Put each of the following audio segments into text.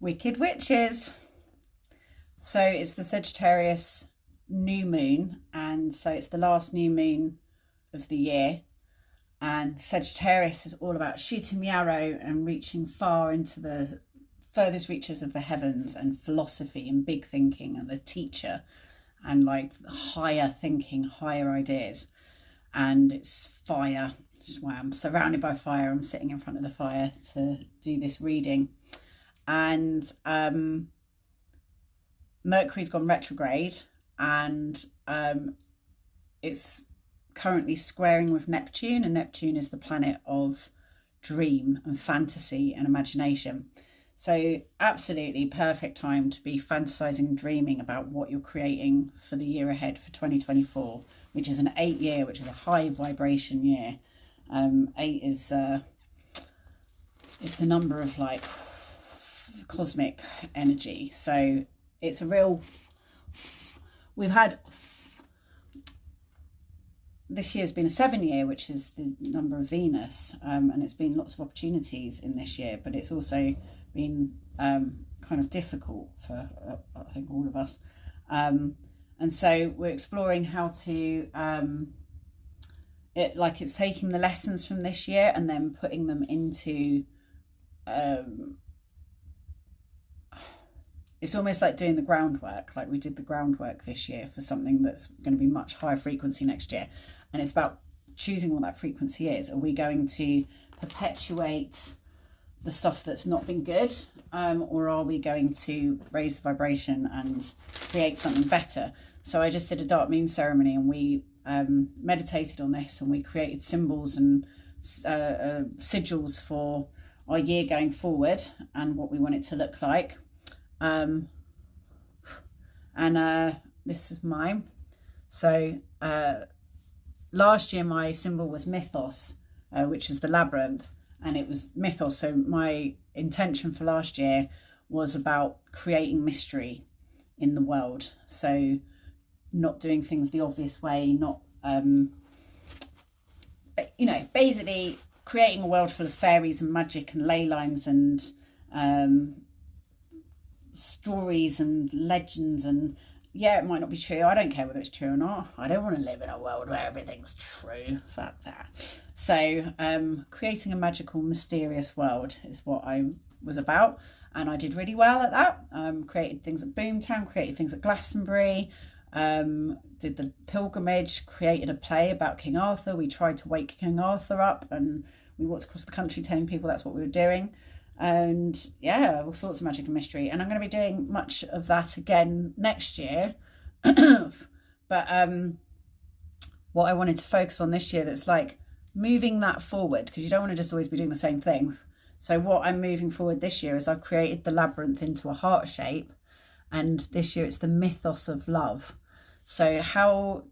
Wicked Witches. So it's the Sagittarius new moon, and so it's the last new moon of the year. And Sagittarius is all about shooting the arrow and reaching far into the furthest reaches of the heavens, and philosophy and big thinking and the teacher and like higher thinking, higher ideas. And it's fire, which is why I'm surrounded by fire. I'm sitting in front of the fire to do this reading. And Mercury's gone retrograde, and it's currently squaring with Neptune, and Neptune is the planet of dream and fantasy and imagination. So absolutely perfect time to be fantasizing and dreaming about what you're creating for the year ahead for 2024, which is an 8 year, which is a high vibration year. 8 is the number of like cosmic energy. So it's a real, we've had, this year's been a 7 year, which is the number of Venus, and it's been lots of opportunities in this year, but it's also been kind of difficult for I think all of us, and so we're exploring how to it's taking the lessons from this year and then putting them into it's almost like doing the groundwork, like we did the groundwork this year for something that's going to be much higher frequency next year. And it's about choosing what that frequency is. Are we going to perpetuate the stuff that's not been good, or are we going to raise the vibration and create something better? So I just did a dark moon ceremony, and we meditated on this, and we created symbols and sigils for our year going forward and what we want it to look like. This is mine. So last year my symbol was mythos, which is the labyrinth, and it was mythos. So my intention for last year was about creating mystery in the world. So not doing things the obvious way, not basically creating a world full of fairies and magic and ley lines and stories and legends. And yeah, it might not be true. I don't care whether it's true or not. I don't want to live in a world where everything's true. Fuck that. So creating a magical, mysterious world is what I was about, and I did really well at that. Created things at Boomtown, created things at Glastonbury, did the pilgrimage, created a play about King Arthur. We tried to wake King Arthur up, and we walked across the country telling people that's what we were doing. And yeah, all sorts of magic and mystery. And I'm going to be doing much of that again next year. But what I wanted to focus on this year, that's like moving that forward, because you don't want to just always be doing the same thing. So what I'm moving forward this year is I've created the labyrinth into a heart shape, and this year it's the mythos of love. So how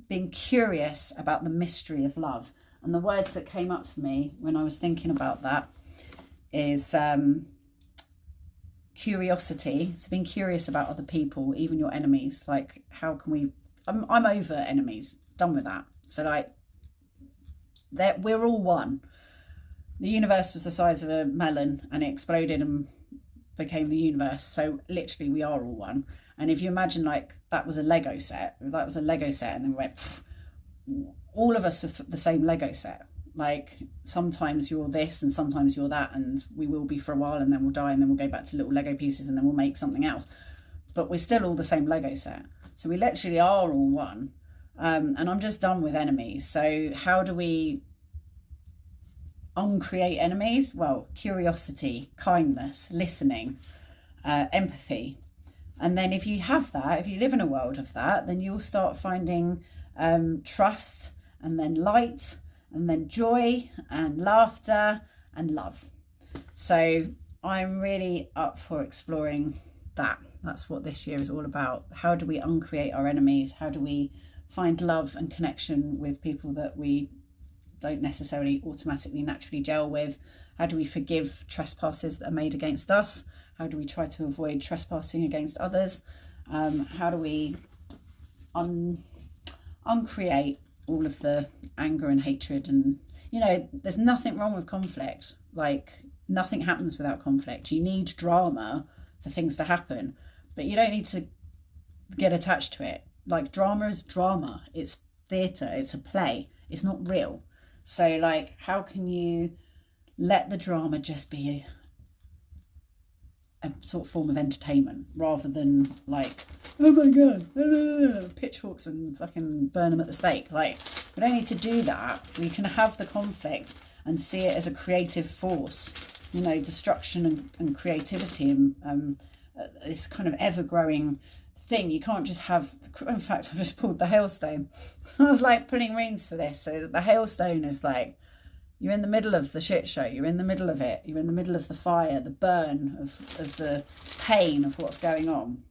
being curious about the mystery of love. And the words that came up for me when I was thinking about that is curiosity. So being curious about other people, even your enemies. Like, how can we, I'm over enemies, done with that. So like, we're all one. The universe was the size of a melon, and it exploded and became the universe. So literally we are all one. And if you imagine like that was a Lego set, if that was a Lego set and then we went, all of us are the same Lego set. Like sometimes you're this and sometimes you're that, and we will be for a while, and then we'll die, and then we'll go back to little Lego pieces, and then we'll make something else. But we're still all the same Lego set. So we literally are all one. And I'm just done with enemies. So how do we uncreate enemies? Well, curiosity, kindness, listening, empathy. And then if you have that, if you live in a world of that, then you'll start finding trust, and then light, and then joy and laughter and love. So I'm really up for exploring that. That's what this year is all about. How do we uncreate our enemies? How do we find love and connection with people that we don't necessarily automatically naturally gel with? How do we forgive trespasses that are made against us? How do we try to avoid trespassing against others? How do we uncreate all of the anger and hatred? And there's nothing wrong with conflict. Like, nothing happens without conflict. You need drama for things to happen, but you don't need to get attached to it. Like, drama is drama. It's theatre. It's a play. It's not real. So, like, how can you let the drama just be a sort of form of entertainment, rather than like, oh my god, pitchforks and fucking burn them at the stake? Like, we don't need to do that. We can have the conflict and see it as a creative force, you know, destruction and creativity, and this kind of ever-growing thing. You can't just have, in fact, I've just pulled the hailstone. I was like pulling rings for this. So the hailstone is like, you're in the middle of the shit show. You're in the middle of it. You're in the middle of the fire, the burn of the pain of what's going on.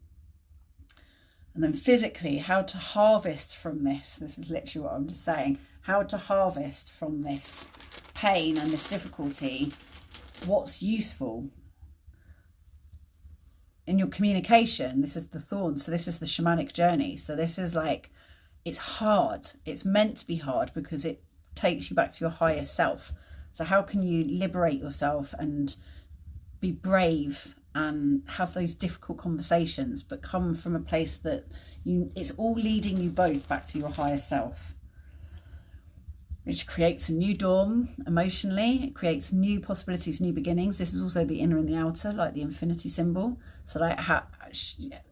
And then physically, how to harvest from this. This is literally what I'm just saying. How to harvest from this pain and this difficulty. What's useful in your communication. This is the thorn. So this is the shamanic journey. So this is like, it's hard. It's meant to be hard because it takes you back to your higher self. So how can you liberate yourself and be brave and have those difficult conversations, but come from a place that it's all leading you both back to your higher self, which creates a new dawn emotionally. It creates new possibilities, new beginnings. This is also the inner and the outer, like the infinity symbol. So like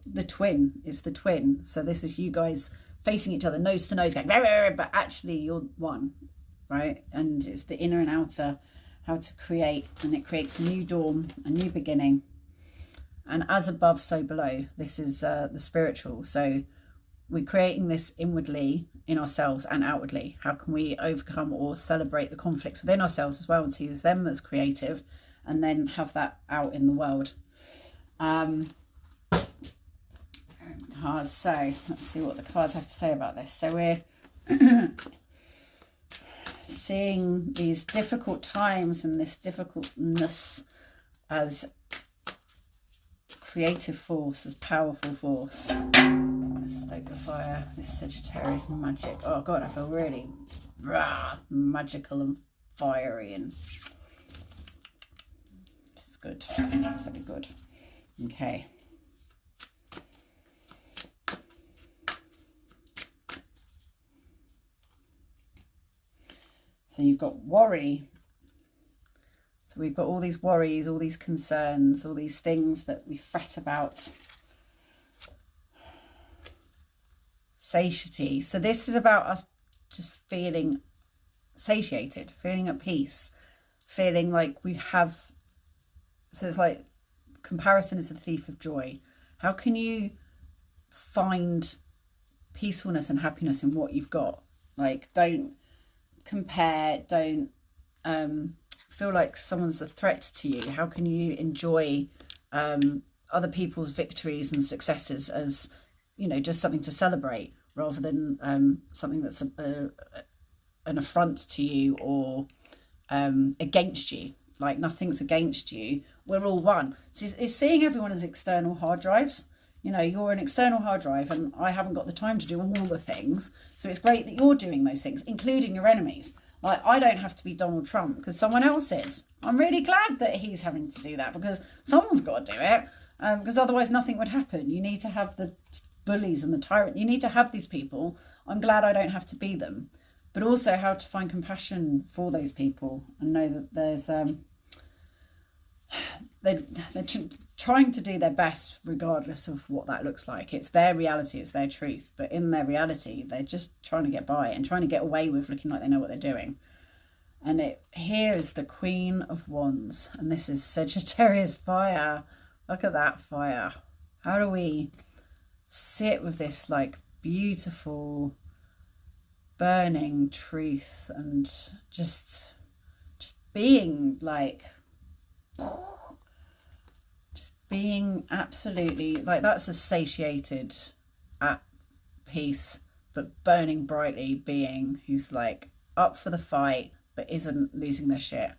the twin is the twin. So this is you guys facing each other, nose to nose, going, but actually you're one, right? And it's the inner and outer, how to create, and it creates a new dawn, a new beginning. And as above, so below. This is the spiritual. So we're creating this inwardly in ourselves and outwardly. How can we overcome or celebrate the conflicts within ourselves as well and see them as creative, and then have that out in the world? So let's see what the cards have to say about this. So we're seeing these difficult times and this difficultness as creative force, as powerful force. Let's stoke the fire. This Sagittarius magic. Oh god, I feel really magical and fiery, and this is good. This is very good. Okay. So you've got worry. So we've got all these worries, all these concerns, all these things that we fret about. Satiety. So this is about us just feeling satiated, feeling at peace, feeling like we have. So it's like comparison is the thief of joy. How can you find peacefulness and happiness in what you've got? Like, don't compare, don't feel like someone's a threat to you. How can you enjoy other people's victories and successes as, you know, just something to celebrate, rather than something that's an affront to you or against you? Like, nothing's against you. We're all one. So it's seeing everyone as external hard drives. You know, you're an external hard drive, and I haven't got the time to do all the things. So it's great that you're doing those things, including your enemies. Like, I don't have to be Donald Trump because someone else is. I'm really glad that he's having to do that, because someone's got to do it, because otherwise nothing would happen. You need to have the bullies and the tyrant. You need to have these people. I'm glad I don't have to be them. But also how to find compassion for those people and know that there's they're trying to do their best regardless of what that looks like. It's their reality, it's their truth, but in their reality they're just trying to get by and trying to get away with looking like they know what they're doing. And here is the Queen of Wands, and this is Sagittarius fire. Look at that fire. How do we sit with this like beautiful burning truth and just being like, just being absolutely like, that's a satiated, at peace but burning brightly being who's like up for the fight but isn't losing their shit.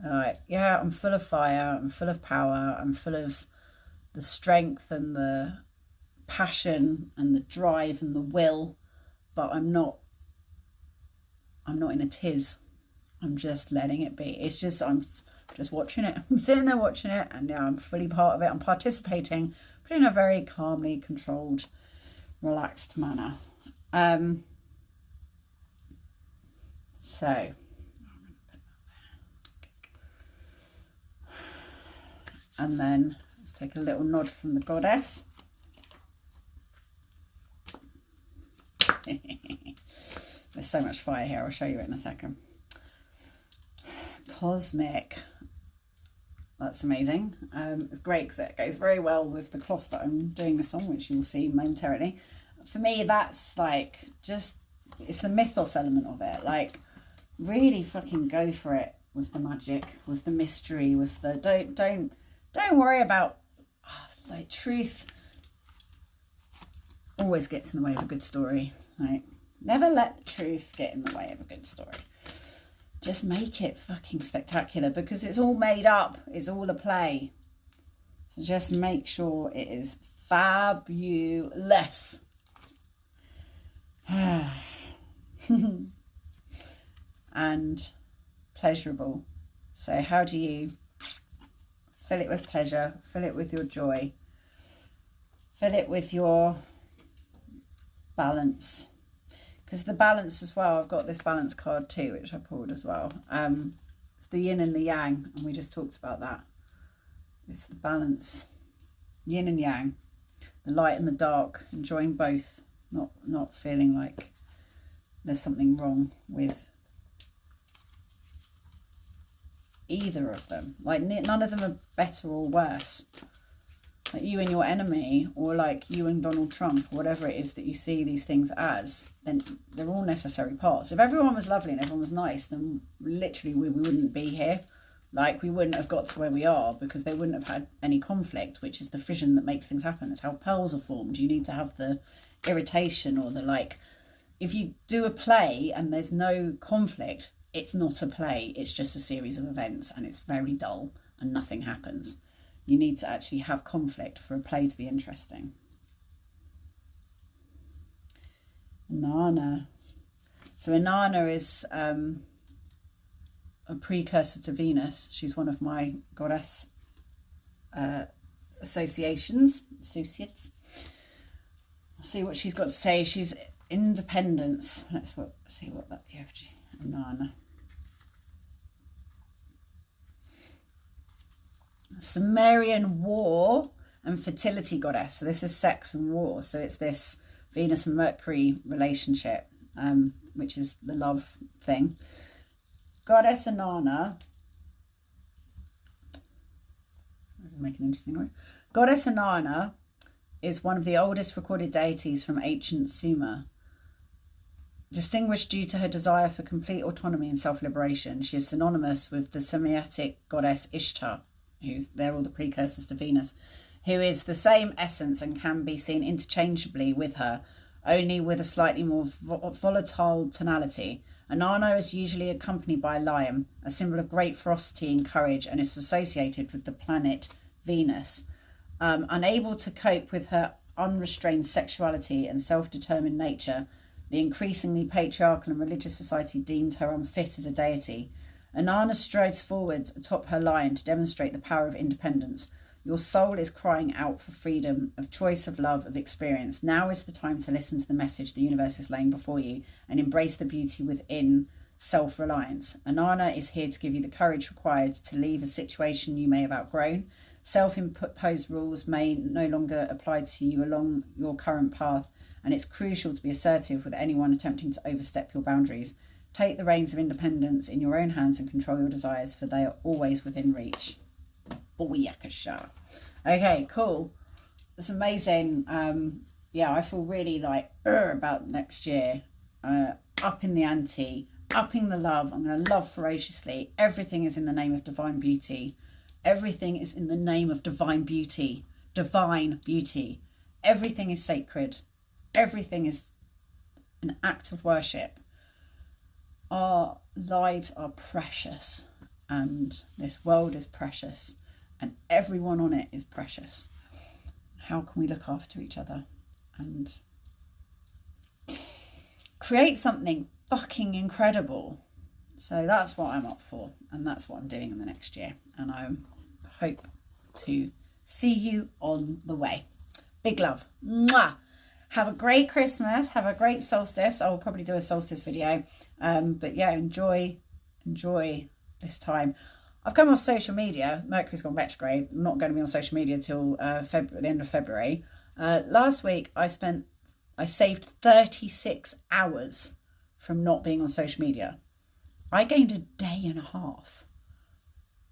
Like, yeah, I'm full of fire, I'm full of power, I'm full of the strength and the passion and the drive and the will, but I'm not in a tiz. I'm just letting it be. It's just, I'm just watching it. I'm sitting there watching it, and yeah, I'm fully part of it. I'm participating, but in a very calmly controlled, relaxed manner. So and then let's take a little nod from the goddess. There's so much fire here, I'll show you it in a second. Cosmic. That's amazing. It's great because it goes very well with the cloth that I'm doing this on, which you'll see momentarily. For me, that's like just, it's the mythos element of it. Like, really fucking go for it with the magic, with the mystery, with the don't worry about like truth. Always gets in the way of a good story. Like, never let the truth get in the way of a good story. Just make it fucking spectacular, because it's all made up. It's all a play. So just make sure it is fabulous. And pleasurable. So how do you fill it with pleasure? Fill it with your joy. Fill it with your balance. Because the balance as well, I've got this balance card too, which I pulled as well. It's the yin and the yang, and we just talked about that. It's the balance, yin and yang, the light and the dark, enjoying both, not feeling like there's something wrong with either of them. Like, none of them are better or worse. Like you and your enemy, or like you and Donald Trump, or whatever it is that you see these things as, then they're all necessary parts. If everyone was lovely and everyone was nice, then literally we wouldn't be here. Like, we wouldn't have got to where we are, because they wouldn't have had any conflict, which is the fission that makes things happen. It's how pearls are formed. You need to have the irritation, or the like. If you do a play and there's no conflict, it's not a play. It's just a series of events, and it's very dull and nothing happens. You need to actually have conflict for a play to be interesting. Inanna. So Inanna is a precursor to Venus. She's one of my goddess associates. I'll see what she's got to say. She's independence. Let's see what that EFG. Inanna. Sumerian war and fertility goddess. So this is sex and war. So it's this Venus and Mercury relationship, which is the love thing. Goddess Inanna. Make an interesting noise. Goddess Inanna is one of the oldest recorded deities from ancient Sumer. Distinguished due to her desire for complete autonomy and self-liberation, she is synonymous with the Semitic goddess Ishtar, they're all the precursors to Venus, who is the same essence and can be seen interchangeably with her, only with a slightly more volatile tonality. Inanna is usually accompanied by a lion, a symbol of great ferocity and courage, and is associated with the planet Venus. Unable to cope with her unrestrained sexuality and self-determined nature, the increasingly patriarchal and religious society deemed her unfit as a deity. Inanna strides forwards atop her lion to demonstrate the power of independence. Your soul is crying out for freedom, of choice, of love, of experience. Now is the time to listen to the message the universe is laying before you and embrace the beauty within self-reliance. Inanna is here to give you the courage required to leave a situation you may have outgrown. Self-imposed rules may no longer apply to you along your current path, and it's crucial to be assertive with anyone attempting to overstep your boundaries. Take the reins of independence in your own hands and control your desires, for they are always within reach. Booyakasha. Okay, cool. That's amazing. Yeah, I feel really like about next year. Upping the ante, upping the love. I'm going to love ferociously. Everything is in the name of divine beauty. Everything is in the name of divine beauty. Divine beauty. Everything is sacred. Everything is an act of worship. Our lives are precious, and this world is precious, and everyone on it is precious. How can we look after each other and create something fucking incredible? So that's what I'm up for, and that's what I'm doing in the next year. And I hope to see you on the way. Big love. Mwah! Have a great Christmas. Have a great solstice. I will probably do a solstice video. But yeah, enjoy this time. I've come off social media. Mercury's gone retrograde. I'm not going to be on social media till the end of February. Last week, I saved 36 hours from not being on social media. I gained a day and a half.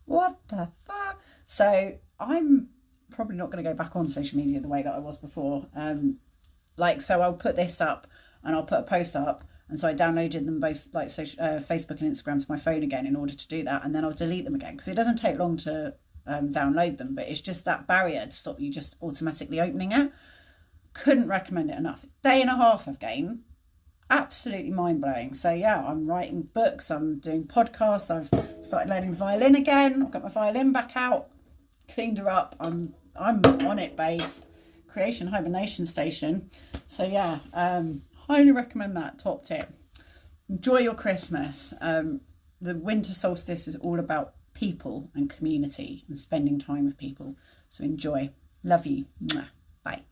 What the fuck? So I'm probably not going to go back on social media the way that I was before. So I'll put this up and I'll put a post up. And so I downloaded them both, like Facebook and Instagram, to my phone again in order to do that. And then I'll delete them again because it doesn't take long to download them. But it's just that barrier to stop you just automatically opening it. Couldn't recommend it enough. Day and a half I've gained. Absolutely mind-blowing. So yeah, I'm writing books, I'm doing podcasts, I've started learning violin again, I've got my violin back out, cleaned her up, I'm on it, babes. Creation hibernation station. So yeah, highly recommend that. Top tip. Enjoy your Christmas. The winter solstice is all about people and community and spending time with people. So enjoy. Love you. Mwah. Bye.